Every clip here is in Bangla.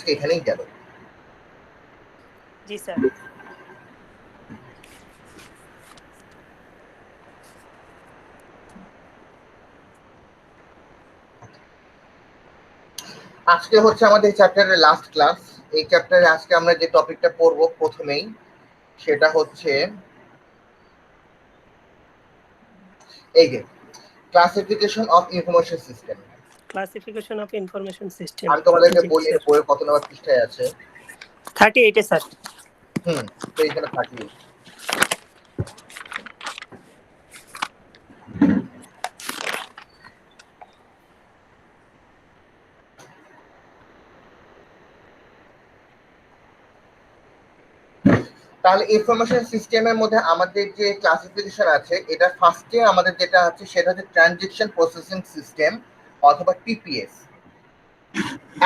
আজকে এখানেই গেল। জি স্যার। আজকে হচ্ছে আমাদের চ্যাপ্টারের লাস্ট ক্লাস। এই চ্যাপ্টারে আজকে আমরা যে টপিকটা পড়বো প্রথমেই সেটা হচ্ছে এই যে classification of information system. Classification of information system. আমি তোমাদেরকে বলি বইয়ের কত নম্বর পৃষ্ঠায় আছে। 38 এ স্যার। তো এখানে 38। তাহলে ইনফরমেশন সিস্টেমের মধ্যে আমাদের যে ক্লাসিফিকেশন আছে, এটা ফার্স্টে আমাদের যেটা আছে সেটা হচ্ছে ট্রানজেকশন প্রসেসিং সিস্টেম অথবা টিপিএস।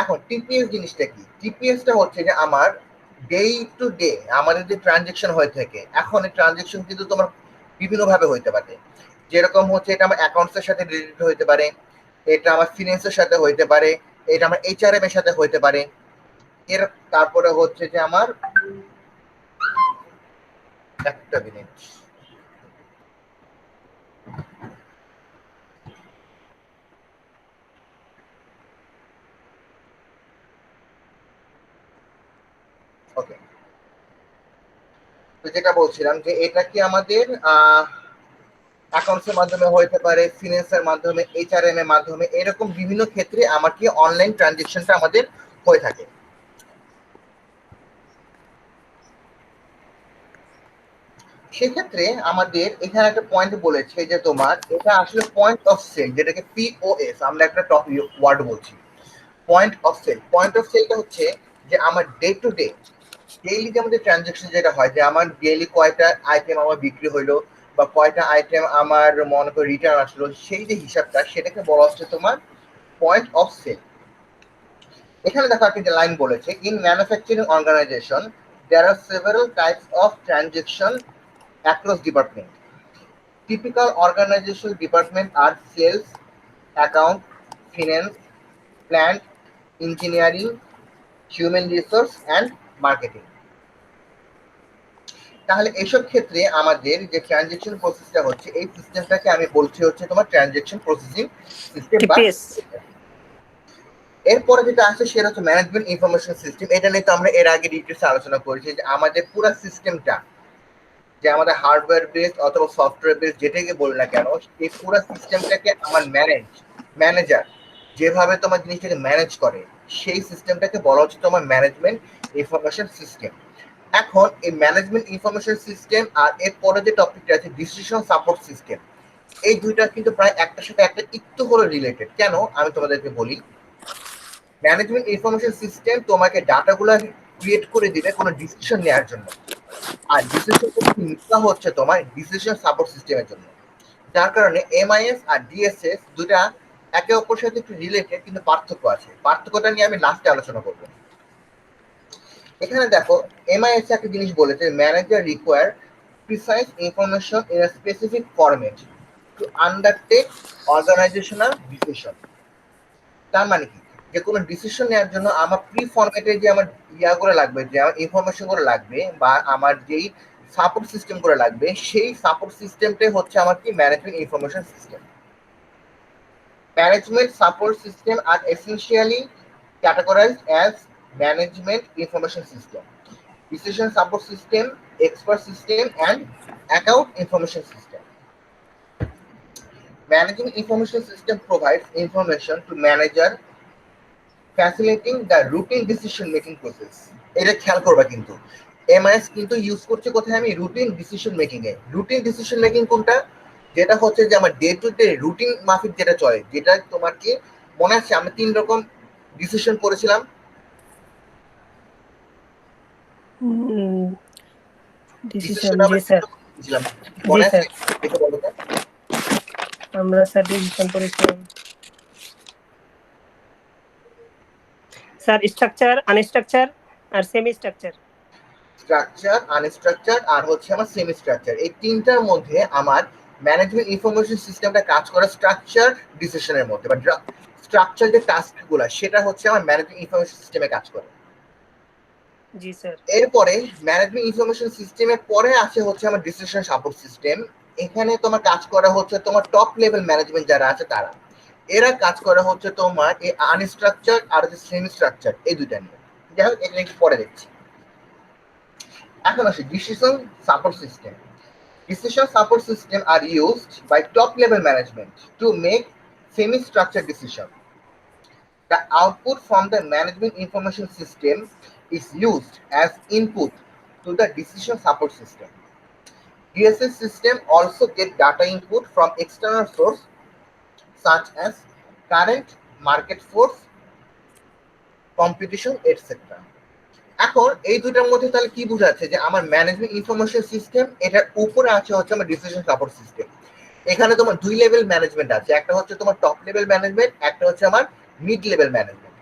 এখন টিপিএস জিনিসটা কি? টিপিএসটা হচ্ছে যে আমার ডে টু ডে আমাদের যে ট্রানজেকশন হয়ে থাকে, এখন এই ট্রানজেকশন কিন্তু তোমার বিভিন্ন ভাবে হইতে পারে। যেরকম হচ্ছে এটা আমার অ্যাকাউন্টসের সাথে রিলেটেড হইতে পারে, এটা আমার ফিনান্সের সাথে হইতে পারে, এটা আমার এইচআরএম এর সাথে হইতে পারে। এর তারপরে হচ্ছে যে আমার একটা মিনিট, ওকে। তো যেটা বলছিলাম যে এটা কি আমাদের অ্যাকাউন্টসের মাধ্যমে হইতে পারে, ফিনান্সের মাধ্যমে, এইচআরএম এর মাধ্যমে, এরকম বিভিন্ন ক্ষেত্রে আমার কি অনলাইন ট্রানজেকশনটা আমাদের হয়ে থাকে। সেক্ষেত্রে আমাদের এখানে একটা পয়েন্ট বলেছে যে তোমার এটা আসলে পয়েন্ট অফ সেল, যেটাকে পিওএস আমরা একটা ওয়ার্ড বলছি। Point of sale, point of সেলটা হচ্ছে যে আমার ডে টু ডে ডেইলি যে আমাদের ট্রানজেকশন যেটা হয়, যে আমার ডেইলি কয়টা আইটেম আমার বিক্রি হইলো বা কয়টা আইটেম আমার মনে করে রিটার্ন আসলো, সেই যে হিসাবটা সেটাকে বলা হচ্ছে তোমার পয়েন্ট অফ সেল। এখানে দেখো একটা লাইন বলেছে, in manufacturing organisation there are several types of transaction across department. Typical organisational department are sales, account, finance, plant, engineering, human resource and marketing. তাহলে এসব ক্ষেত্রে আমাদের যে ট্রানজেকশন প্রসেসটা হচ্ছে, এই সিস্টেমটাকে আমি বলছি হচ্ছে তোমার ট্রানজেকশন প্রসেসিং সিস্টেম বা টিপিএস। এরপরে যেটা আছে সেটা হচ্ছে ম্যানেজমেন্ট ইনফরমেশন সিস্টেম। এটা নিয়ে তো আমরা এর আগে ডিটেলসে আলোচনা করেছি যে আমাদের পুরো সিস্টেমটা, যে আমাদের হার্ডওয়্যার বেসড অথবা সফটওয়্যার বেসড যেটাকে বলি না কেন, এই পুরো সিস্টেমটাকে আমার ম্যানেজার যেভাবে তোমার জিনিসটাকে ম্যানেজ করে, সেই সিস্টেমটাকে বলা হচ্ছে তোমার ম্যানেজমেন্ট ইনফরমেশন সিস্টেম। এখন এই ম্যানেজমেন্ট ইনফরমেশন সিস্টেম আর এর পরে যে টপিকটা আছে ডিসিশন সাপোর্ট সিস্টেম, এই দুইটা কিন্তু প্রায় একটার সাথে একটা একটু হলো রিলেটেড। কেন আমি তোমাদেরকে বলি, ম্যানেজমেন্ট ইনফরমেশন সিস্টেম তোমাকে ডাটাগুলো ক্রিয়েট করে দিবে কোনো ডিসিশন নেওয়ার জন্য, আর ডিসিশন নিতে হচ্ছে তোমার ডিসিশন সাপোর্ট সিস্টেমের জন্য। যার কারণে এমআইএস আর ডিএসএস দুটা একে অপরের সাথে একটু রিলেটেড, কিন্তু পার্থক্য আছে। পার্থক্যটা নিয়ে আমি লাস্টে আলোচনা করবো। এখানে দেখো এমআইএস একটা জিনিস বলেছে, manager require precise information in a specific format to undertake organisational decision. তার মানে কি, যে কোনো ডিসিশন নেওয়ার জন্য আমার প্রি ফরম্যাটে যে আমার ইয়াগুলো লাগবে, যে আমার ইনফরমেশন গুলো লাগবে বা আমার যেই সাপোর্ট সিস্টেম গুলো লাগবে, সেই সাপোর্ট সিস্টেমটাই হচ্ছে আমার কি management information system. Management support system আর essentially categorized as management information system, decision support system, expert system, and account information system. Managing information system provides information to manager, facilitating the routine decision making process. এটা খেয়াল করবা কিন্তু এমআইএস কিন্তু ইউজ করছে কোথায়, আমি রুটিন ডিসিশন মেকিং এ। রুটিন ডিসিশন মেকিং কোনটা, যেটা হচ্ছে যে আমার ডে টু ডে রুটিন মাফিক যেটা চলে, যেটা তোমার কি মনে আছে আমি 3 রকম ডিসিশন করেছিলাম। ডিসিশন, জি স্যার। মনে আছে? দেখে বলো তো। আমরা স্যার ডিসিশন করেছিলাম স্যার স্ট্রাকচার, আনস্ট্রাকচার আর সেমি স্ট্রাকচার। স্ট্রাকচার, আনস্ট্রাকচার আর হচ্ছে আমার সেমি স্ট্রাকচার, এই তিনটার মধ্যে আমার ম্যানেজমেন্ট ইনফরমেশন সিস্টেমটা কাজ করে স্ট্রাকচার ডিসিশনের মধ্যে, বা স্ট্রাকচার যে টাস্কগুলো সেটা হচ্ছে আমার ম্যানেজমেন্ট ইনফরমেশন সিস্টেমে কাজ করে। জি স্যার। এরপরে ম্যানেজমেন্ট ইনফরমেশন সিস্টেমের পরে আসে হচ্ছে আমার ডিসিশন সাপোর্ট সিস্টেম। এখানে তোমার কাজ করা হচ্ছে তোমার টপ লেভেল ম্যানেজমেন্ট যারা আছে তারা, এরা কাজ করা হচ্ছে তোমার এই আনস্ট্রাকচার আর সেমি স্ট্রাকচার এই দুইটা নিয়ে। যাই হোক, এটা একটু পরে দেখছি। এখন আসি decision support system. Decision support systems are used by top-level management to make semi-structured decisions. The output from the management information system is used as input to the decision support system. DSS system also get data input from external sources such as current market force, competition, etc. এখন এই দুইটার মধ্যে তাহলে কি বোঝাচ্ছে যে আমার ম্যানেজমেন্ট ইনফরমেশন সিস্টেম, এটার উপরে আছে হচ্ছে আমার ডিসিশন সাপোর্ট সিস্টেম। এখানে তোমার দুই লেভেল ম্যানেজমেন্ট আছে, একটা হচ্ছে তোমার টপ লেভেল ম্যানেজমেন্ট, একটা হচ্ছে আমার mid level management.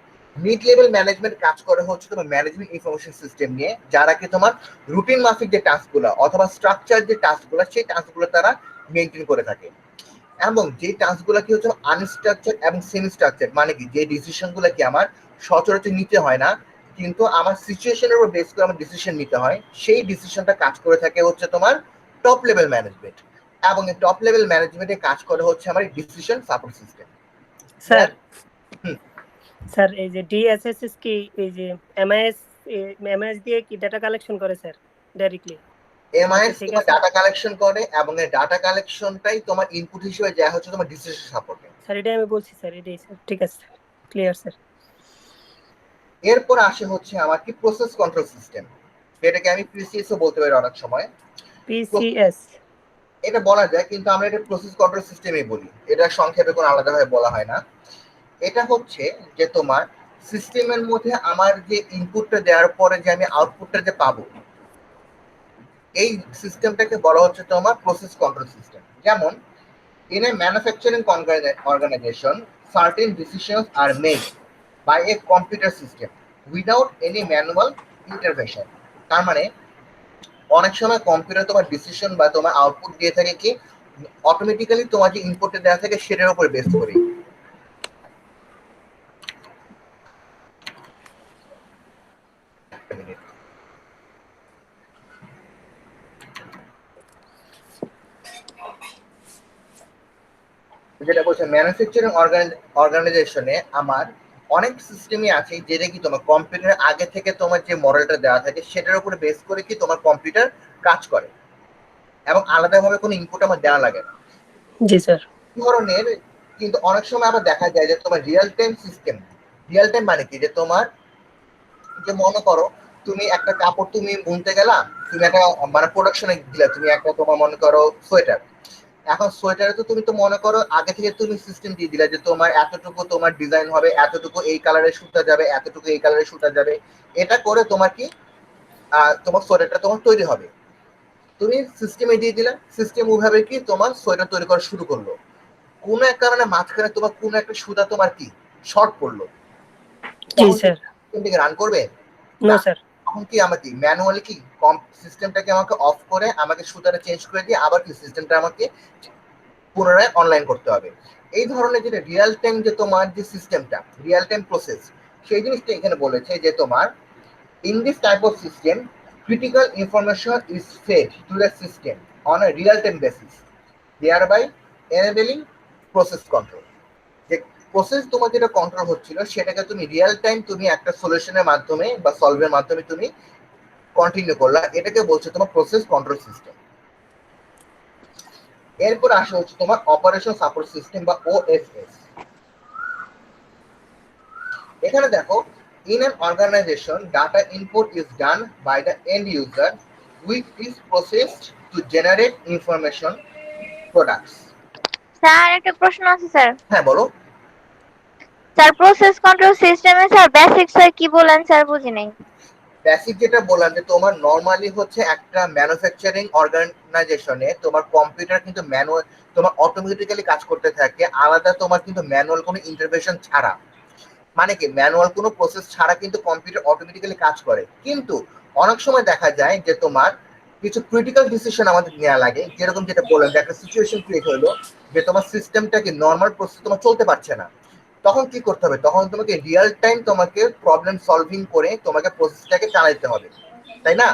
Mid level management কাজ করে হচ্ছে তোমার ম্যানেজমেন্ট ইনফরমেশন সিস্টেম নিয়ে, যারা কি তোমার রুটিন মাফিক যে টাস্কগুলো অথবা স্ট্রাকচার যে টাস্কগুলো সেই টাস্কগুলো তারা মেনটেন করে থাকে। এবং যে টাস্কগুলো কি হচ্ছে আনস্ট্রাকচার এবং সেমি স্ট্রাকচার, মানে কি যে ডিসিশনগুলো কি আমার সচরাচর নিতে হয় না কিন্তু আমার সিচুয়েশনের উপর বেস করে আমার ডিসিশন নিতে হয়, সেই ডিসিশনটা কাজ করে থাকে হচ্ছে তোমার টপ লেভেল ম্যানেজমেন্ট। এবং এই টপ লেভেল ম্যানেজমেন্টে কাজ করে হচ্ছে আমার ডিসিশন সাপোর্ট সিস্টেম। স্যার হুম। স্যার এই যে ডিএসএসএস কি এই যে এমআইএস দিয়ে কি ডাটা কালেকশন করে স্যার ডাইরেক্টলি? এমআইএস ঠিক তোমার আছে ডাটা কালেকশন করে এবং এই ডাটা কালেকশনটাই তোমার ইনপুট হিসেবে দেওয়া হচ্ছে তোমার ডিসিশন সাপোর্টে। স্যার, এটাই আমি বলছি স্যার, এটাই স্যার। ঠিক আছে, ক্লিয়ার স্যার। এরপর আসে হচ্ছে আমার কি প্রসেস কন্ট্রোল সিস্টেম, যেটাকে আমি পিসিএস ও বলতে পারি অনেক সময়। পিসিএস এটা বলা যায় কিন্তু আমরা এটা প্রসেস কন্ট্রোল সিস্টেমই বলি, এটা সংক্ষেপে কোনো আলাদাভাবে বলা হয় না। এটা হচ্ছে যে তোমার সিস্টেমের মধ্যে আমার যে ইনপুটটা দেওয়ার পরে যে আমি আউটপুটটা যে পাবো, এই সিস্টেমটাকে বলা হচ্ছে তোমার প্রসেস কন্ট্রোল সিস্টেম। যেমন in a manufacturing organization, certain decisions are made by a computer system without any manual intervention. তার মানে অনেক সময় কম্পিউটার তোমার ডিসিশন বা তোমার আউটপুট দিয়ে থাকে কি অটোমেটিক্যালি তোমার যে ইনপুটটা দেওয়া থাকে সেটার উপর বেস করে। যেটা বলছে ম্যানুফ্যাকচারিং অর্গানাইজেশনে আমার অনেক সিস্টেমই আছে যেটা কি তোমার কম্পিউটার আগে থেকে তোমার যে মডেলটা দেওয়া থাকে সেটার উপরে বেস করে কি তোমার কম্পিউটার কাজ করে এবং আলাদাভাবে কোনো ইনপুট আমার দেওয়া লাগে না। জি স্যার। ধরনের কিন্তু অনেক সময় আবার দেখা যায় যে তোমার real time system. Real time মানে কি, যে তোমার যে মনে করো তুমি একটা কাপড় তুমি বুনতে গেলা, তুমি একটা মানে প্রোডাকশনে দিলা, তুমি একটা তোমার মনে করো সোয়েটার। এখন সোয়েটারে তো তুমি তো মনে করো আগে থেকে তুমি সিস্টেম দিয়ে দিলা যে তোমার এতটুকু তোমার ডিজাইন হবে, এতটুকু এই কালারের সুতা যাবে, এতটুকু এই কালারের সুতা যাবে, এটা করে তোমার কি তোমার সোয়েটারটা তোমার তৈরি হবে। তুমি সিস্টেমে দিয়ে দিলা, সিস্টেম ওইভাবে কি তোমার সোয়েটার তৈরি করা শুরু করলো। কোনো এক কারণে মাঝখানে তোমার কোনো একটা সুতা তোমার কি শর্ট পড়লো, জি স্যার। সিস্টেমটাকে রান করবে নো না। স্যার। তখন কি আমাকে ম্যানুয়ালি কি সিস্টেমটাকে আমাকে অফ করে আমাকে সুতাটা চেঞ্জ করে দিয়ে আবার কি সিস্টেমটা আমাকে পুনরায় অনলাইন করতে হবে। এই ধরনের যেটা রিয়েল টাইম যে তোমার যে সিস্টেমটা রিয়েল টাইম প্রসেস, সেই জিনিসটা এখানে বলেছে যে তোমার in this type of system critical information is fed to the system on a real time basis, thereby enabling process control. যে প্রসেস তোমার যেটা কন্ট্রোল হচ্ছিল সেটাকে তুমি রিয়েল টাইম তুমি একটা সলিউশনের মাধ্যমে বা সলভের মাধ্যমে তুমি কন্টিনিউ করলা, এটাকে বলছে তোমার প্রসেস কন্ট্রোল সিস্টেম। এরপর আসে হচ্ছে তোমার অপারেশন সাপোর্ট সিস্টেম বা ওএসএস। এখানে দেখো in an organization data input is done by the end user which is processed to generate information products. Sir একটা প্রশ্ন আছে স্যার। হ্যাঁ বলো। স্যার প্রসেস কন্ট্রোল সিস্টেমে স্যার বেসিক স্যার কি বলেন স্যার বুঝি নাই। বেসিক যেটা বললাম যে তোমার নরমালি হচ্ছে একটা ম্যানুফ্যাকচারিং অর্গানাইজেশনে তোমার কম্পিউটার কিন্তু ম্যানুয়াল তোমার অটোমেটিক্যালি কাজ করতে থাকে, আলাদা তোমার কিন্তু ম্যানুয়াল কোনো ইন্টারভেনশন ছাড়া, মানে কি ম্যানুয়াল কোনো প্রসেস ছাড়া কিন্তু কম্পিউটার অটোমেটিক্যালি কাজ করে। কিন্তু অনেক সময় দেখা যায় যে তোমার কিছু ক্রিটিক্যাল ডিসিশন আমাদের নেওয়া লাগে, যেরকম যেটা বললাম যে একটা সিচুয়েশন ক্রিয়েট হলো যে তোমার সিস্টেমটা কি নর্মাল প্রসেস তোমার চলতে পারছে না, তখন কি করতে হবে, তখন তোমাকে রিয়েল টাইম তোমাকে প্রবলেম সলভিং করে তোমাকে প্রসেসটাকে চালাতে হবে, তাই না?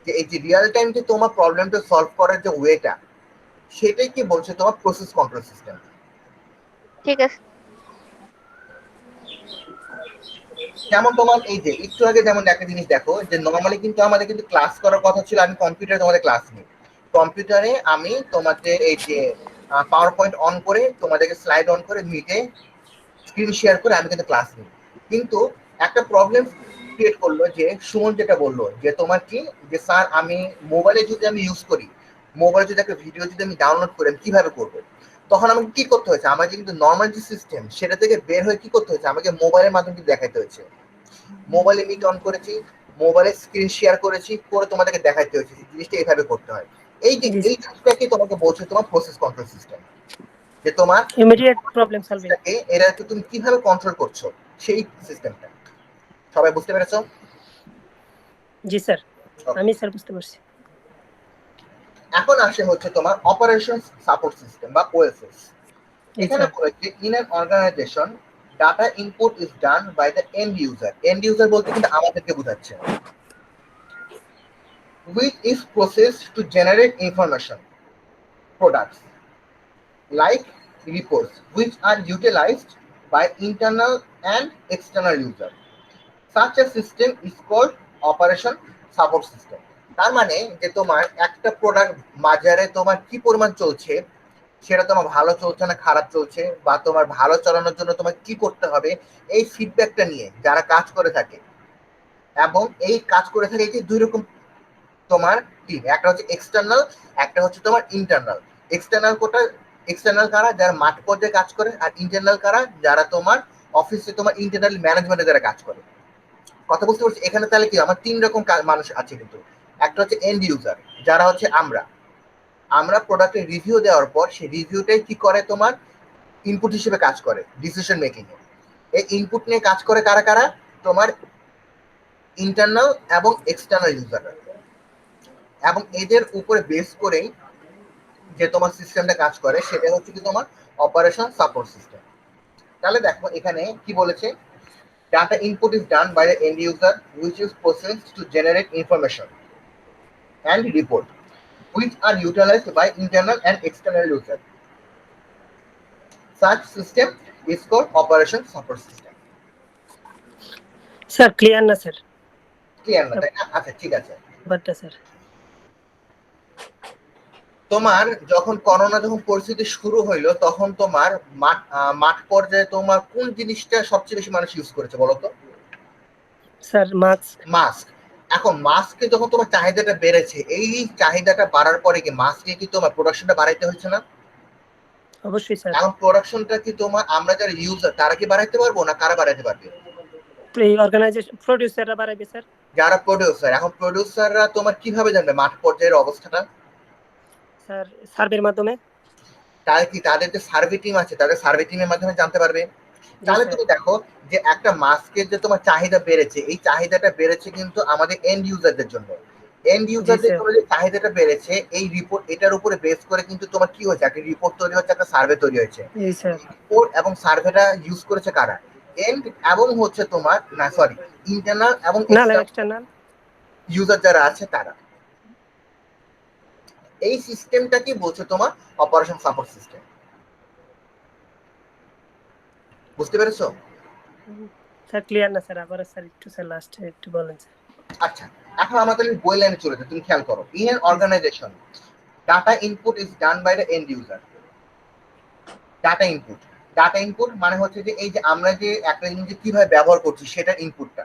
যে এই যে রিয়েল টাইম যে তোমার প্রবলেমটা সলভ করার যে ওয়েটা, সেটাই কি বলছে তোমার প্রসেস কন্ট্রোল সিস্টেম। ঠিক আছে। যেমন তোমার এই যে একটু আগে যেমন একটা জিনিস দেখো, যে নর্মালি কিন্তু আমাদের কিন্তু ক্লাস করার কথা ছিল, আমি কম্পিউটারে তোমাদের ক্লাস নিই, কম্পিউটারে আমি তোমাদের এই যে পাওয়ার পয়েন্ট অন করে তোমাদেরকে স্লাইড অন করে মিটে স্ক্রিন শেয়ার করে আমি কিন্তু ক্লাস নিই। কিন্তু একটা প্রবলেম ক্রিয়েট করলো যে সুমন যেটা বললো যে তোমার কি, যে স্যার আমি মোবাইলে যদি আমি ইউজ করি, মোবাইলে যদি একটা ভিডিও যদি আমি ডাউনলোড করি আমি কিভাবে করবো, তখন আমাকে কি করতে হয়েছে, আমার কিন্তু নর্মাল যে সিস্টেম সেটা থেকে বের হয়ে কি করতে হয়েছে, আমাকে মোবাইলের মাধ্যমে কিন্তু দেখাতে হয়েছে, মোবাইলে মিট অন করেছি, মোবাইলে স্ক্রিন শেয়ার করেছি, করে তোমাদেরকে দেখাতে হয়েছে জিনিসটা এইভাবে করতে হয়। এই যে এই জিনিসটাকে তোমাকে বলছে তোমার প্রসেস কন্ট্রোল সিস্টেম, যে তোমার ইমিডিয়েট প্রবলেম সলভিং। এটাকে তুমি কিভাবে কন্ট্রোল করছো সেই সিস্টেমটা। সবাই বুঝতে পেরেছো? জি স্যার, আমি স্যার বুঝতে পারছি। এখন আসে হচ্ছে তোমার অপারেশন সাপোর্ট সিস্টেম বা ওএসএস। এখানে বলেছে in an organisation data input is done by the end user. End user বলতে কিন্তু আমাদেরকে বোঝাচ্ছে, which is processed to generate information products like reports which are utilized by internal and external user. Such a system is called operation support system. তার মানে যে তোমার একটা প্রোডাক্ট বাজারে তোমার কি পরিমাণ চলছে, সেটা তোমার ভালো চলছে না খারাপ চলছে, বা তোমার ভালো চালানোর জন্য তোমার কি করতে হবে, এই ফিডব্যাকটা নিয়ে যারা কাজ করে থাকে, এবং এই কাজ করে থাকে কি দুই রকম তোমার টিম, একটা হচ্ছে এক্সটার্নাল, একটা হচ্ছে তোমার ইন্টারনাল। এক্সটার্নাল কারা, যারা মাঠ পর্যায়ে কাজ করে, আর ইন্টারনাল কারা, যারা তোমার অফিসে তোমার ইন্টারনাল ম্যানেজমেন্টে যারা কাজ করে। কথা বুঝতে পারছি? এখানে তাহলে কি আমার তিন রকম মানুষ আছে কিন্তু। একটা হচ্ছে এন্ড ইউজার, যারা হচ্ছে আমরা প্রোডাক্টের রিভিউ দেওয়ার পর সেই রিভিউটাই কি করে তোমার ইনপুট হিসেবে কাজ করে ডিসিশন মেকিং এ। এই ইনপুট নিয়ে কাজ করে কারা কারা, তোমার ইন্টারনাল এবং এক্সটার্নাল ইউজাররা, এবং এদের উপরে বেস করেই যে তোমার সিস্টেমটা কাজ করে সেটা হচ্ছে কি তোমার অপারেশন সাপোর্ট সিস্টেম। তাহলে দেখো এখানে কি বলেছে, data input is done by the end user which is processed to generate information and report which are utilized by internal and external user. Such system is called operation support system. Sir clear না স্যার? ক্লিয়ার না তাই না? আচ্ছা ঠিক আছে। বাটটা স্যার, তোমার যখন করোনা যখন পরিস্থিতি শুরু হইলো তখন তোমার মাঠ পর্যায়ে তোমার কোন জিনিসটা সবচেয়ে বেশি মানুষ ইউজ করেছে বলো তো? Sir mask. এখন মাস্কে যখন তোমার চাহিদাটা বেড়েছে, এই চাহিদাটা বাড়ার পরে কি মাস্কে কি তোমার প্রোডাকশনটা বাড়াইতে হচ্ছে না? অবশ্যই স্যার। এখন প্রোডাকশনটা কি তোমার আমরা যারা ইউজার তারা কি বাড়াইতে পারবো না কারা বাড়াইতে পারবে? এই অর্গানাইজেশন প্রোডিউসাররা বাড়াবে স্যার। যারা প্রোডিউসার। এখন প্রোডিউসাররা তোমার কিভাবে জানবে মাঠ পর্যায়ের অবস্থাটা? স্যার সার্ভের মাধ্যমে। তাহলে কি তাদের যে সার্ভে টিম আছে তাদের সার্ভে টিমের মাধ্যমে জানতে পারবে। তাহলে তুমি দেখো যে একটা মাস্কের যে তোমার চাহিদা বেড়েছে, এই চাহিদাটা বেড়েছে কিন্তু আমাদের এন্ড ইউজারদের জন্য। এন্ড ইউজারদের জন্য যে চাহিদাটা বেড়েছে, এই রিপোর্ট এটার উপরে বেস করে কিন্তু তোমার কি হয়েছে, একটা রিপোর্ট তৈরি হচ্ছে, একটা সার্ভে তৈরি হয়েছে। রিপোর্ট এবং সার্ভেটা ইউজ করেছে কারা? এন্ড এবং হচ্ছে তোমার না সরি ইন্টারনাল এবং এক্সটার্নাল ইউজার যারা আছে তারা। এই সিস্টেমটা কি বলছে তোমার অপারেশন সাপোর্ট সিস্টেম। বুঝতে পেরেছো? স্যার ক্লিয়ার না স্যার, আবার স্যার একটু স্যার লাস্টে একটু বলেন স্যার। আচ্ছা এখন আমরা তাহলে বই লাইনে চলে যাই, তুমি খেয়াল করো। In an organisation data input is done by the end user. Data input মানে হচ্ছে যে এই যে আমরা যে একটা জিনিস কিভাবে ব্যবহার করছি সেটার ইনপুটটা।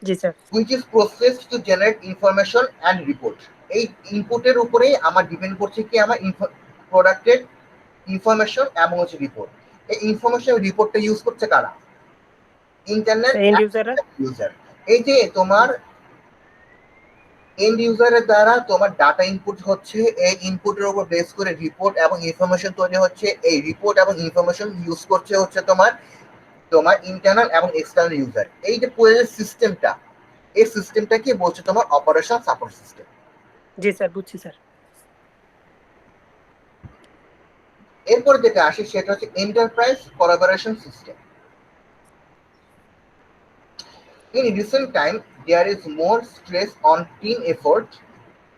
জি sir. which is processed to generate information and report. এই ইনপুটের উপরেই আমার ডিপেন্ড করছে কি আমার প্রোডাক্টের ইনফরমেশন এবং হচ্ছে রিপোর্ট। এই ইনফরমেশন রিপোর্টটা ইউজ করছে কারা? Internet and user. এই যে তোমার এন্ড ইউজারের দ্বারা তোমার ডাটা ইনপুট হচ্ছে, এই ইনপুটের উপর বেস করে রিপোর্ট এবং ইনফরমেশন তৈরি হচ্ছে। এই রিপোর্ট এবং ইনফরমেশন ইউজ করছে হচ্ছে তোমার ইন্টারনাল এবং এক্সটার্নাল ইউজার। এই যে পুরো সিস্টেমটা, এই সিস্টেমটাকে বলছে তোমার অপারেশন সাপোর্ট সিস্টেম। জি স্যার বুঝছি স্যার। এরপর যেটা আসে সেটা হচ্ছে enterprise collaboration system. In recent time, there is more stress on team effort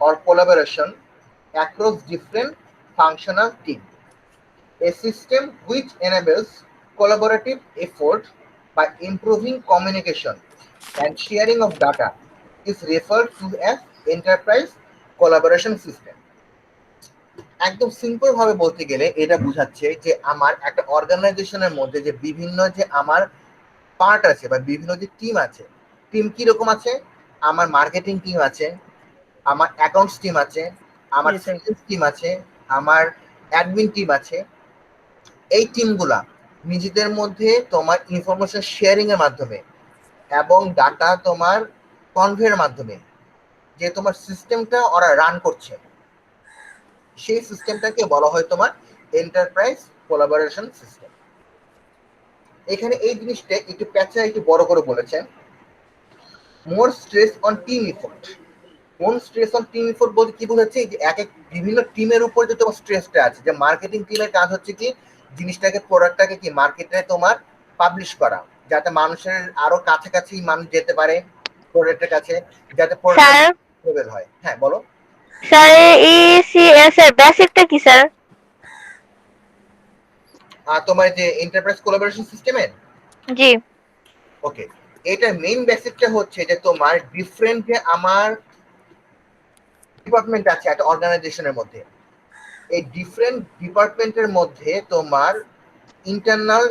or collaboration across different functional teams. A system which enables collaborative effort by improving communication and sharing of data is referred to as enterprise collaboration system. একদম সিম্পল ভাবে বলতে গেলে এটা বোঝাচ্ছে যে আমার একটা অর্গানাইজেশনের মধ্যে যে বিভিন্ন যে আমার পার্ট আছে বা বিভিন্ন যে টিম আছে, টিম কিরকম আছে? আমার মার্কেটিং টিম আছে, আমার অ্যাকাউন্টস টিম আছে, আমার জি স্যার। সেলস টিম আছে, আমার অ্যাডমিন টিম আছে। এই টিমগুলা নিজেদের মধ্যে তোমার ইনফরমেশন শেয়ারিং এর মাধ্যমে এবং ডাটা তোমার কনভের মাধ্যমে যে তোমার সিস্টেমটা ওরা রান করছে, সেই সিস্টেমটাকে বলা হয় তোমার এন্টারপ্রাইজ কোলাবোরেশন সিস্টেম। এখানে এই জিনিসটা একটু প্যাচা একটু বড় করে বলেছেন, মোর স্ট্রেস অন টিম এফোর্ট। কোন স্ট্রেস অন টিম এফোর্ট বলতে কি বোঝাচ্ছে? যে এক এক বিভিন্ন টিমের উপর যে তোমার স্ট্রেসটা আছে, যে মার্কেটিং টিমের কাজ হচ্ছে কি জিনিসটাকে প্রোডাক্টটাকে কি মার্কেটে তোমার পাবলিশ করা, যাতে মানুষের আরো কাছাকাছি মানুষ যেতে পারে প্রোডাক্টের কাছে, যাতে প্রোডাক্ট স্যার লেভেল হয়। হ্যাঁ বলো। স্যার ইসিএস এর বেসিকটা কি স্যার? আর তোমার যে এন্টারপ্রাইজ কোলাবোরেশন সিস্টেমের, জি ওকে, এটার মেইন বেসিকটা হচ্ছে যে তোমার ডিফারেন্ট যে আমার ডিপার্টমেন্ট আছে একটা অর্গানাইজেশনের মধ্যে, এই ডিফারেন্ট ডিপার্টমেন্টের মধ্যে তোমার ইন্টারনাল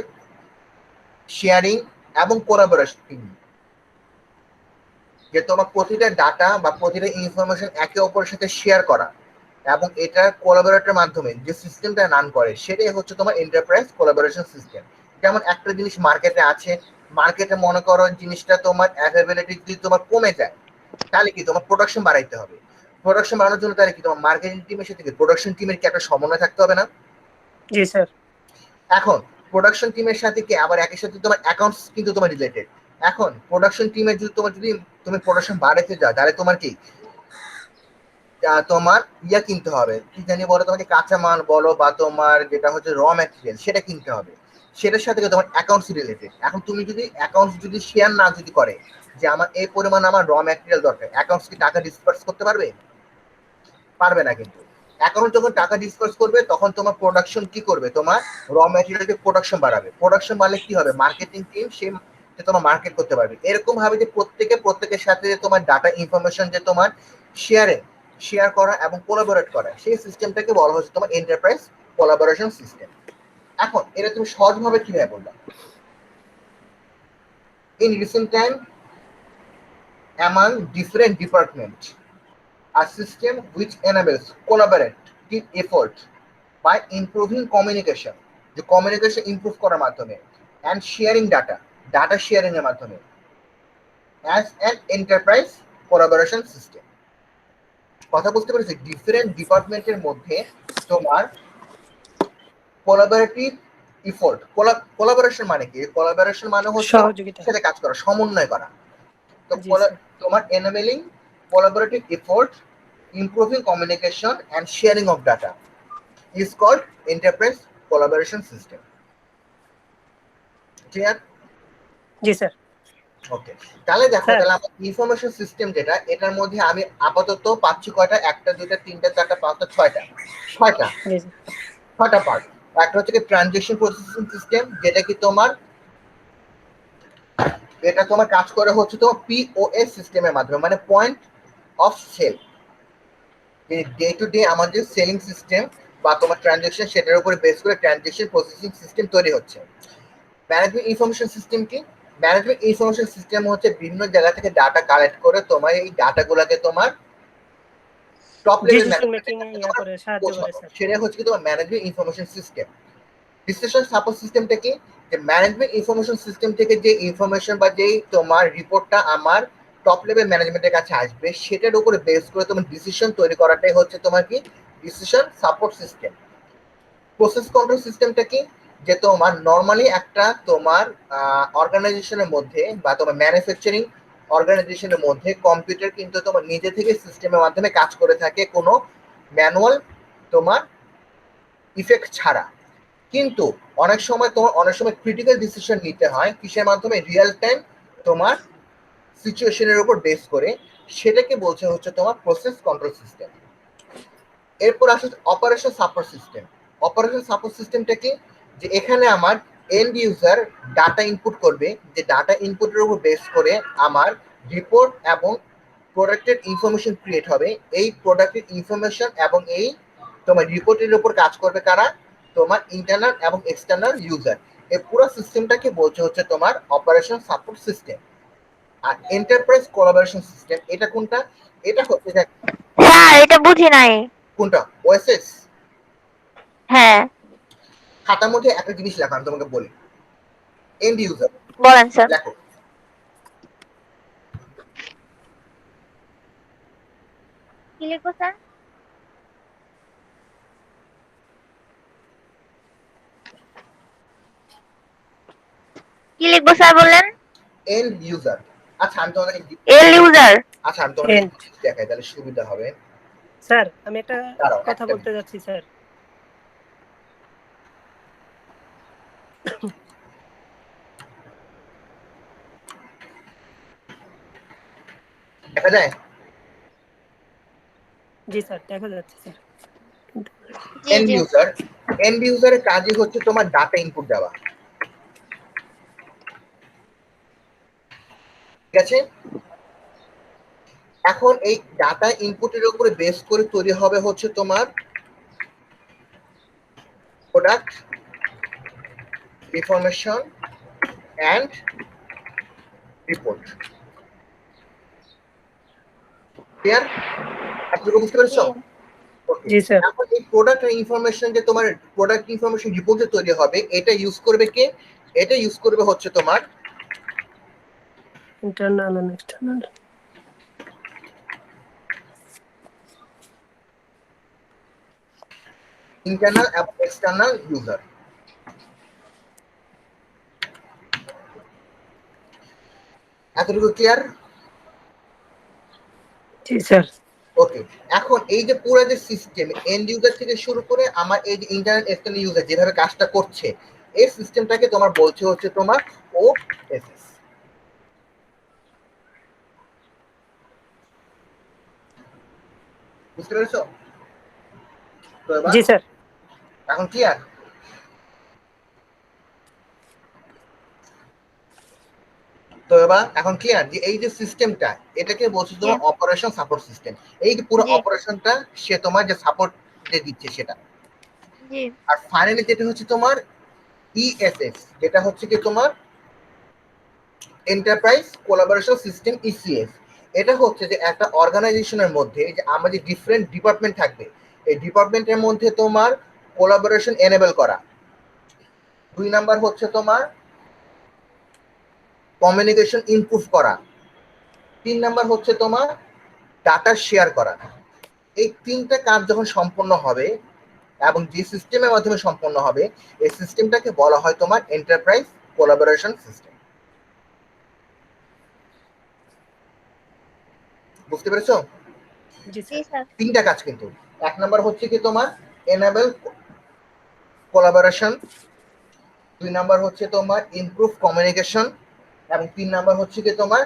শেয়ারিং এবং কোলাবোরেশন, যে তোমার প্রতিটা ডাটা বা প্রতিটা ইনফরমেশন একে অপরের সাথে শেয়ার করা এবং এটা কোলাবোরেটরের মাধ্যমে যে সিস্টেমটা রান করে, সেটাই হচ্ছে তোমার এন্টারপ্রাইজ কোলাবোরেশন সিস্টেম। যেমন একটা জিনিস মার্কেটে আছে, মার্কেটে মনে করো জিনিসটা তোমার অ্যাভেলেবিলিটি যদি তোমার কমে যায়, তাহলে কি তোমার প্রোডাকশন বাড়াইতে হবে। প্রোডাকশন বাড়ানোর জন্য তাহলে কি তোমার মার্কেটিং টিমের সাথে প্রোডাকশন টিমের কি একটা সমন্বয় থাকতে হবে না? জি স্যার। এখন প্রোডাকশন টিমের সাথে কি আবার একই সাথে তোমার অ্যাকাউন্টস কিন্তু তোমার রিলেটেড। এখন প্রোডাকশন টিমের যদি তুমি প্রোডাকশন বাড়াতে যাও, তাহলে তোমার কি তোমার ইয়া কিনতে হবে, কি জানি বলো, তোমাকে কাঁচা মাল বলো বা তোমার যেটা হচ্ছে র ম্যাটেরিয়াল সেটা কিনতে হবে, সেটার সাথে তোমার অ্যাকাউন্টস রিলেটেড। এখন তুমি যদি অ্যাকাউন্টস যদি শেয়ার না যদি করে যে আমার এই পরিমাণ আমার র ম্যাটেরিয়াল দরকার, অ্যাকাউন্টস কি টাকা ডিসপার্স করতে পারবে? পারবে না। কিন্তু অ্যাকাউন্ট যখন টাকা ডিসপার্স করবে তখন তোমার প্রোডাকশন কি করবে? তোমার র ম্যাটেরিয়ালকে প্রোডাকশন বাড়াবে। প্রোডাকশন বাড়লে কি হবে? মার্কেটিং টিম সে তোমার মার্কেট করতে পারবে। এরকম ভাবে যে প্রত্যেকের সাথে তোমার ডাটা ইনফরমেশন যে তোমার শেয়ার করা এবং কোলাবোরেট করা, সেই সিস্টেমটাকে বলা হচ্ছে তোমার এন্টারপ্রাইজ কোলাবোরেশন সিস্টেম। এখন এটা তুমি সহজভাবে কিভাবে বলবা? In recent time among different departments, a system which enables collaborative effort by improving communication, যে কমিউনিকেশন ইমপ্রুভ করার মাধ্যমে, and sharing data sharing এর মাধ্যমে, as an enterprise collaboration system। কথা বুঝতে পেরেছি? ডিফারেন্ট ডিপার্টমেন্টের মধ্যে তোমার কোলাবোরেটিভ এফোর্ট, কোলাবোরেশন মানে কি? কোলাবোরেশন মানে হচ্ছে সহযোগিতা। সাথে কাজ করা, সমন্বয় করা। তো জি স্যার। তোমার enabling collaborative effort, improving communication and sharing of data is called enterprise collaboration system। Clear? জি স্যার। ওকে, তাহলে দেখো, স্যার। তাহলে আমার ইনফরমেশন সিস্টেম যেটা, এটার মধ্যে আমি আপাতত পাচ্ছি কয়টা? একটা, দুইটা, তিনটা, চারটা, পাঁচটা, ছয়টা জি স্যার। ছয়টা পার্ট। একটা হচ্ছে কি ট্রানজেকশন প্রসেসিং সিস্টেম, যেটা কি তোমার এটা তোমার কাজ করে হচ্ছে তোমার পিওএস সিস্টেমের মাধ্যমে, মানে point of sale. Day to day আমাদের সেলিং সিস্টেম বা তোমার ট্রানজেকশন, সেটার উপরে বেস করে ট্রানজেকশন প্রসেসিং সিস্টেম তৈরি হচ্ছে। ম্যানেজমেন্ট ইনফরমেশন সিস্টেম কি? ম্যানেজমেন্ট ইনফরমেশন সিস্টেম হচ্ছে বিভিন্ন জায়গা থেকে ডাটা কালেক্ট করে তোমার এই ডাটাগুলোকে তোমার টপ লেভেল ডিসিশন মেকিং এ ইয়া করে সাহায্য করে স্যার। সেটা হচ্ছে কি তোমার management information system. Decision support সিস্টেমটা কি? যে ম্যানেজমেন্ট ইনফরমেশন সিস্টেম থেকে যে ইনফরমেশন বা যেই তোমার রিপোর্টটা আমার টপ লেভেল ম্যানেজমেন্টের কাছে আসবে, সেটার উপরে বেস করে তোমার ডিসিশন তৈরি করাটাই হচ্ছে তোমার কি decision support system. Process control সিস্টেমটা কি? যে তোমার নর্মালি একটা তোমার অর্গানাইজেশনের মধ্যে বা তোমার ম্যানুফ্যাকচারিং অর্গানাইজেশনের মধ্যে কম্পিউটার কিন্তু তোমার নিজে থেকে সিস্টেমের মাধ্যমে কাজ করে থাকে, কোনো ম্যানুয়াল তোমার ইফেক্ট ছাড়া। কিন্তু অনেক সময় ক্রিটিক্যাল ডিসিশন নিতে হয় কিসের মাধ্যমে? রিয়েল টাইম তোমার সিচুয়েশনের উপর বেস করে, সেটাকে বলছে হচ্ছে তোমার প্রসেস কন্ট্রোল সিস্টেম। এরপর আসে operation support system. Operation support সিস্টেমটা কি, যে এখানে আমার এন্ড ইউজার ডাটা ইনপুট করবে, যে ডাটা ইনপুটের উপর বেস করে আমার রিপোর্ট এবং প্রোডাক্টের ইনফরমেশন ক্রিয়েট হবে। এই প্রোডাক্টের ইনফরমেশন এবং এই তোমার রিপোর্টের উপর কাজ করবে কারা, তোমার ইন্টারনাল এবং এক্সটার্নাল ইউজার। এই পুরো সিস্টেমটাকে বলছে হচ্ছে তোমার operation support system. R enterprise collaboration system, এটা কোনটা, এটা হচ্ছে যে স্যার এটা বুঝি নাই। কোনটা, ওএসএস। হ্যাঁ খাতার মধ্যে একটা জিনিস লেখা, আমি তোমাকে বলি, এন্ড ইউজার বলেন স্যার। লেখো। কি লিখবো স্যার? কি লিখবো স্যার বললেন? And user. আচ্ছা আমি তোমাকে এল ইউজার। আচ্ছা আমি তোমাকে End. দেখাই, তাহলে সুবিধা হবে। স্যার আমি একটা দাঁড়াও, কথা একটা বলতে যাচ্ছি স্যার। দেখা যায়। জি স্যার দেখা যাচ্ছে স্যার। জি এন্ড জি ইউজার, এন্ড ইউজারের কাজই হচ্ছে তোমার ডাটা ইনপুট দেওয়া, ঠিক আছে? এখন এই ডাটা ইনপুটের উপরে বেস করে তৈরি হবে হচ্ছে তোমার product information and report. Clear? এতটুকু বুঝতে পেরেছো? Okay. জি স্যার। এখন এই প্রোডাক্ট ইনফরমেশন, যে তোমার প্রোডাক্ট ইনফরমেশন রিপোর্ট যে তৈরি হবে, এটা ইউজ করবে কে? এটা ইউজ করবে হচ্ছে তোমার ইন্টারনাল এন্ড এক্সটার্নাল। ইন্টারনাল এবং এক্সটার্নাল ইউজার। এতটুকু ক্লিয়ার? জি স্যার। ওকে। এখন এই যে পুরো যে সিস্টেম, এন্ড ইউজার থেকে শুরু করে আমার এই যে ইন্টারনেট এক্সটার্নাল ইউজার যেভাবে কাজটা করছে, এই সিস্টেমটাকে তোমার বলছে হচ্ছে তোমার ওএসএস। বুঝতে পেরেছো? তো এবার জি স্যার। এখন ক্লিয়ার? তো এবার এখন ক্লিয়ার যে এই যে সিস্টেমটা, এটাকে বলছে তোমার অপারেশন সাপোর্ট সিস্টেম। এই যে পুরো জি। অপারেশনটা সে তোমার যে সাপোর্ট যে দিচ্ছে সেটা। জি আর ফাইনালি যেটা হচ্ছে তোমার ইএসএস, যেটা হচ্ছে কি তোমার এন্টারপ্রাইজ কোলাবোরেশন সিস্টেম, ইসিএস। এটা হচ্ছে যে একটা অর্গানাইজেশনের মধ্যে যে আমাদের ডিফারেন্ট ডিপার্টমেন্ট থাকবে, এই ডিপার্টমেন্টের মধ্যে তোমার কোলাবোরেশন এনেবল করা। 2 নাম্বার হচ্ছে তোমার কমিউনিকেশন ইমপ্রুভ করা। 3 নাম্বার হচ্ছে তোমার ডাটা শেয়ার করা। এই 3টা কাজ যখন সম্পন্ন হবে এবং যে সিস্টেমের মাধ্যমে সম্পন্ন হবে, এই সিস্টেমটাকে বলা হয় তোমার এন্টারপ্রাইজ কোলাবোরেশন সিস্টেম। বুঝতে পেরেছো? জি জি স্যার। স্যার। 3টা কাজ কিন্তু। 1 নাম্বার হচ্ছে কি তোমার এনেবল কোলাবোরেশন, 2 নাম্বার হচ্ছে তোমার ইমপ্রুভ কমিউনিকেশন, এবং 3 নাম্বার হচ্ছে কি তোমার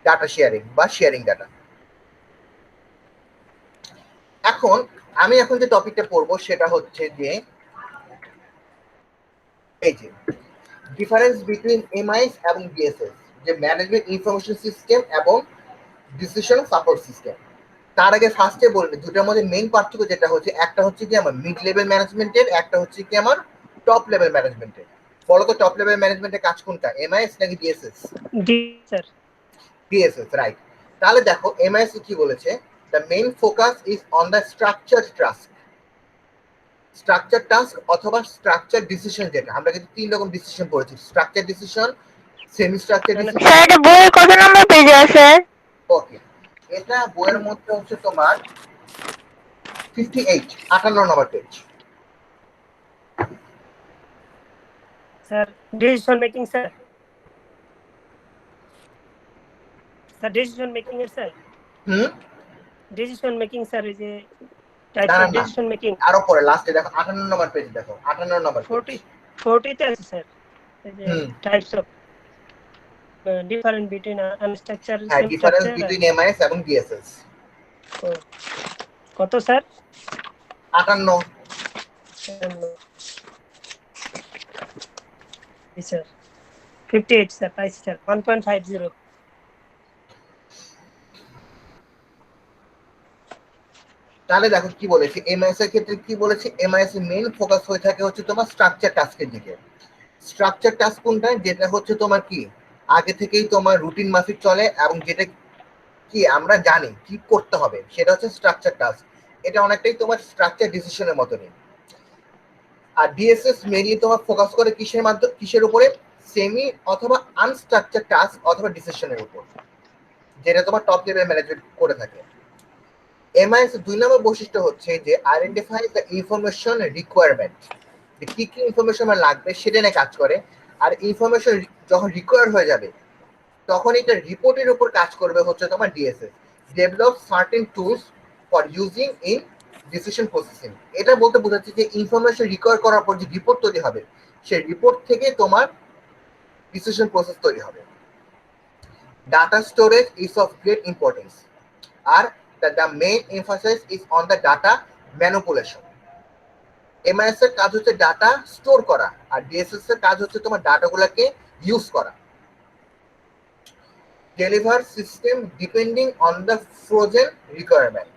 ডাটা শেয়ারিং বা শেয়ারিং ডাটা। এখন আমি এখন যে টপিকটা পড়বো সেটা হচ্ছে যে এই যে ডিফারেন্স বিটুইন এমআইএস এবং ডিএসএস, যে ম্যানেজমেন্ট ইনফরমেশন সিস্টেম এবং ডিসিশন সাপোর্ট সিস্টেম। তার আগে ফার্স্টে বলবে দুটার মধ্যে মেইন পার্থক্য যেটা হচ্ছে, একটা হচ্ছে কি আমার মিড লেভেল ম্যানেজমেন্টের, একটা হচ্ছে কি আমার টপ লেভেল ম্যানেজমেন্টের। বলো তো টপ লেভেল ম্যানেজমেন্টের কাজ কোনটা, এমআইএস নাকি ডিএসএস? জি স্যার। DSS, right. তাহলে দেখো এমআইএস কি বলেছে, the main focus is on the structured task. Structure task অথবা স্ট্রাকচার ডিসিশন, যেটা আমরা কিন্তু 3 রকম ডিসিশন পড়েছি, structure decision, semi structure decision. Sir এটা বইয়ের কত নম্বর পেজে আছে? ওকে, এটা বইয়ের মধ্যে হচ্ছে তোমার 58, 58 নম্বর page. Sir decision making sir. Sir decision making এর স্যার। হুম, ডিসিশন মেকিং স্যার, এই যে টাইপস না অফ না না, ডিসিশন মেকিং। আরো পরে লাস্টে দেখো 58 নম্বর পেজ, দেখো 58 নম্বর পেজ। 40 তে আছে স্যার, এই যে হুম। Types of. different between unstructured হ্যাঁ, difference semi-structured between and MIS এবং ডিএসএস। কত স্যার? 58। স্যার 58 স্যার, পাইছি স্যার 1.50। তাহলে দেখো কি বলেছি, এমআইএস এর ক্ষেত্রে কি বলেছি, এমআইএস এর মেইন ফোকাস হয়ে থাকে হচ্ছে তোমার স্ট্রাকচার টাস্কের দিকে। স্ট্রাকচার টাস্ক কোনটা, যেটা হচ্ছে তোমার কি আগে থেকেই তোমার রুটিন মাফিক চলে এবং যেটা কি আমরা জানি কি করতে হবে, সেটা হচ্ছে স্ট্রাকচার টাস্ক। এটা অনেকটাই তোমার স্ট্রাকচার ডিসিশনের মতনই। আর ডিএসএস মেইনলি তোমার ফোকাস করে কিসের মাধ্যমে, কিসের উপরে, সেমি অথবা আনস্ট্রাকচার টাস্ক অথবা ডিসিশনের উপর, যেটা তোমার টপ লেভেল ম্যানেজমেন্ট করে থাকে। এমআইএস 2 নম্বর বৈশিষ্ট্য হচ্ছে যে আইডেন্টিফাই দ্য ইনফরমেশন রিকোয়ারমেন্ট, কি কি ইনফরমেশন আমার লাগবে সেটা নিয়ে কাজ করে। আর ইনফরমেশন যখন রিকোয়ার হয়ে যাবে তখন এটা রিপোর্টের উপর কাজ করবে হচ্ছে তোমার DSS, develop certain tools for using in decision processing. এটা বলতে বোঝাচ্ছে যে ইনফরমেশন রিকোয়ার করার পর যে রিপোর্ট তৈরি হবে, সেই রিপোর্ট থেকে তোমার ডিসিশন প্রসেস তৈরি হবে। Data storage is of great importance, আর the main emphasis is on the data manipulation. MIS এর কাজ হচ্ছে ডাটা স্টোর করা, আর ডিএসএস এর কাজ হচ্ছে তোমার ডাটাগুলোকে ইউজ করা। Deliver system depending on the frozen requirement.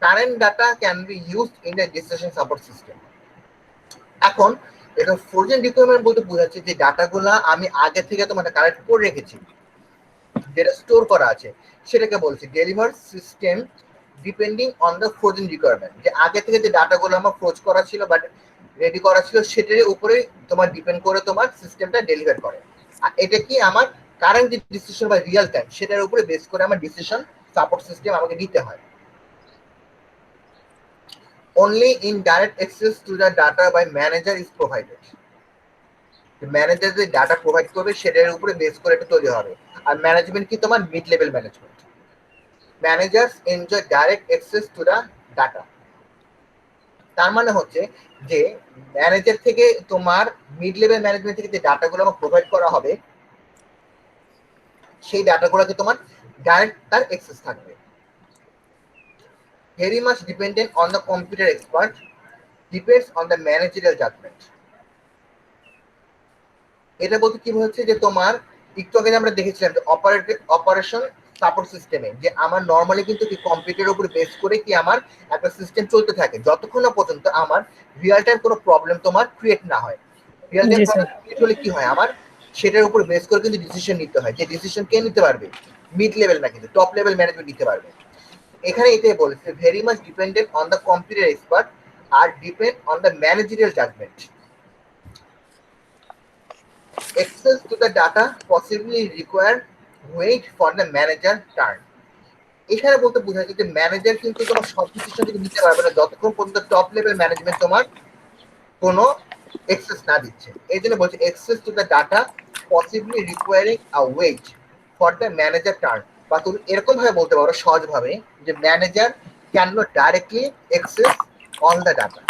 Current data can be used in the decision support system. এখন এটা ফ্রোজেন রিকোয়ারমেন্ট বলতে বোঝাচ্ছে যে ডাটাগুলো আমি আগে থেকে তোমার কালেক্ট করে রেখেছি, যেটা স্টোর করা আছে, সেটাকে বলছি deliver system depending on the frozen requirement. যে আগে থেকে যে ডাটাগুলো আমার ফ্রোজ করা ছিল বাট রেডি করা ছিল, সেটার উপরে তোমার ডিপেন্ড করে তোমার সিস্টেমটা ডেলিভার করে। আর এটা কি আমার কারেন্ট যে ডিসিশন বা রিয়েল টাইম, সেটার উপরে বেস করে আমার ডিসিশন সাপোর্ট সিস্টেম আমাকে দিতে হয়। Only indirect access to the data by manager is provided. Manager যে ডাটা প্রোভাইড করবে সেটার উপরে বেস করে এটা তৈরি হবে। আর ম্যানেজমেন্ট কি তোমার mid level management. Managers enjoy direct access to the data. তার মানে হচ্ছে যে ম্যানেজার থেকে তোমার মিড লেভেল ম্যানেজমেন্ট থেকে যে ডাটাগুলো আমার প্রোভাইড করা হবে, সেই ডাটাগুলোকে তোমার ডাইরেক্ট তার অ্যাক্সেস থাকবে। Very much dependent on the computer expert, depends on the managerial judgement. এটা বলতে কি হচ্ছে যে তোমার একটু আগে আমরা দেখেছিলাম যে অপারেশন সাপোর্ট সিস্টেমে যে আমার নর্মালি কিন্তু কি কম্পিউটারের উপর বেস করে কি আমার একটা সিস্টেম চলতে থাকে, যতক্ষণ না পর্যন্ত আমার রিয়েল টাইম কোনো প্রবলেম তোমার ক্রিয়েট না হয়। রিয়েল টাইম প্রবলেম ক্রিয়েট হলে কি হয়, আমার সেটার উপর বেস করে কিন্তু ডিসিশন নিতে হয়। যে ডিসিশন কে নিতে পারবে, মিড লেভেল না, কিন্তু টপ লেভেল ম্যানেজমেন্ট নিতে পারবে। এখানে এটাই বলেছে very much dependent on the computer expert আর depend on the managerial judgement. Access to the data possibly require wait for the manager turn. এখানে বলতে বোঝাচ্ছে যে ম্যানেজার কিন্তু তোমার সব ডিসিশন থেকে নিতে পারবে না যতক্ষণ পর্যন্ত টপ লেভেল ম্যানেজমেন্ট তোমার কোনো অ্যাক্সেস না দিচ্ছে। এই জন্য বলছে access to the data possibly requiring a wait for the manager turn, বা তুমি এরকম ভাবে বলতে পারো সহজভাবে যে manager can not directly access all the data.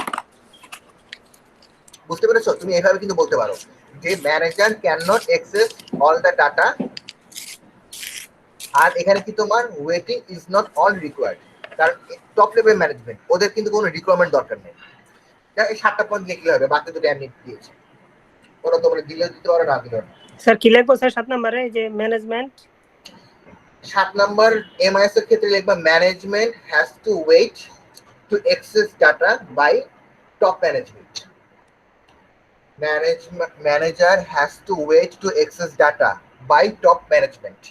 বুঝতে পেরেছো? তুমি এইভাবে কিন্তু বলতে পারো যে manager can not access all the data, আর এখানে কি তোমার waiting is not all required, কারণ টপ লেভেল ম্যানেজমেন্ট ওদের কিন্তু কোনো রিকোয়ারমেন্ট দরকার নেই। এই 7টা পয়েন্ট লিখলে হবে, বাকি দুটো এমনি দিয়েছে, ওরা তোমরা দিলে দিতে পারো, না দিলে না। স্যার কি লিখবো স্যার 7 নম্বরে যে ম্যানেজমেন্ট? 7 নম্বর এমআইএস এর ক্ষেত্রে লিখবা management has to wait to access data by top management. Manager has to wait to access data by top management.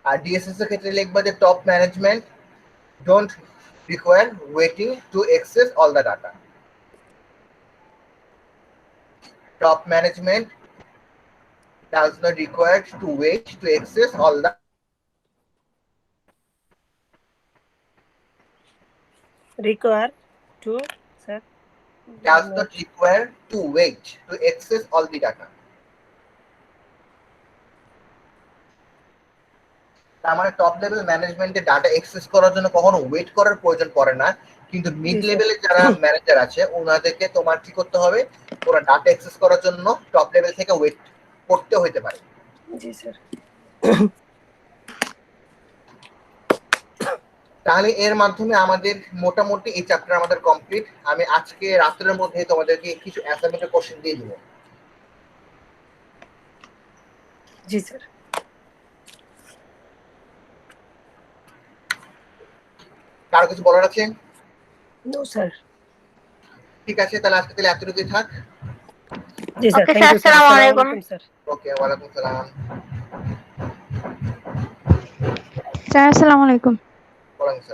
আর ডিএসএস এর ক্ষেত্রে লিখবা যে top management don't require waiting to access all the data. Top management does not require to wait to access all the require to sir does not require to wait to access all the data. আমার টপ লেভেল ম্যানেজমেন্টে ডাটা অ্যাক্সেস করার জন্য কখনো ওয়েট করার প্রয়োজন পড়ে না, কিন্তু মিড লেভেলে যারা ম্যানেজার আছে ওনাদেরকে তোমার কি করতে হবে, ওরা ডাটা অ্যাক্সেস করার জন্য টপ লেভেল থেকে ওয়েট করতে হতে পারে। জি স্যার। তাহলে এর মাধ্যমে আমাদের মোটামুটি এই চ্যাপ্টার আমাদের কমপ্লিট। আমি আজকে রাত্রের মধ্যে তোমাদেরকে কিছু অ্যাসাইনমেন্টের কোশ্চেন দিয়ে দিব। জি স্যার। কারো কিছু বলার আছে? No sir. ঠিক আছে, তাহলে আজকে তাহলে এতটুকুই থাক। জি sir, okay thank sir, you sir. আসসালামু আসসালামু আলাইকুম। আলাইকুম স্যার। ওকে, ওয়ালাইকুম সালাম। স্যার আসসালামু আলাইকুম। ওয়ালাইকুম সালাম।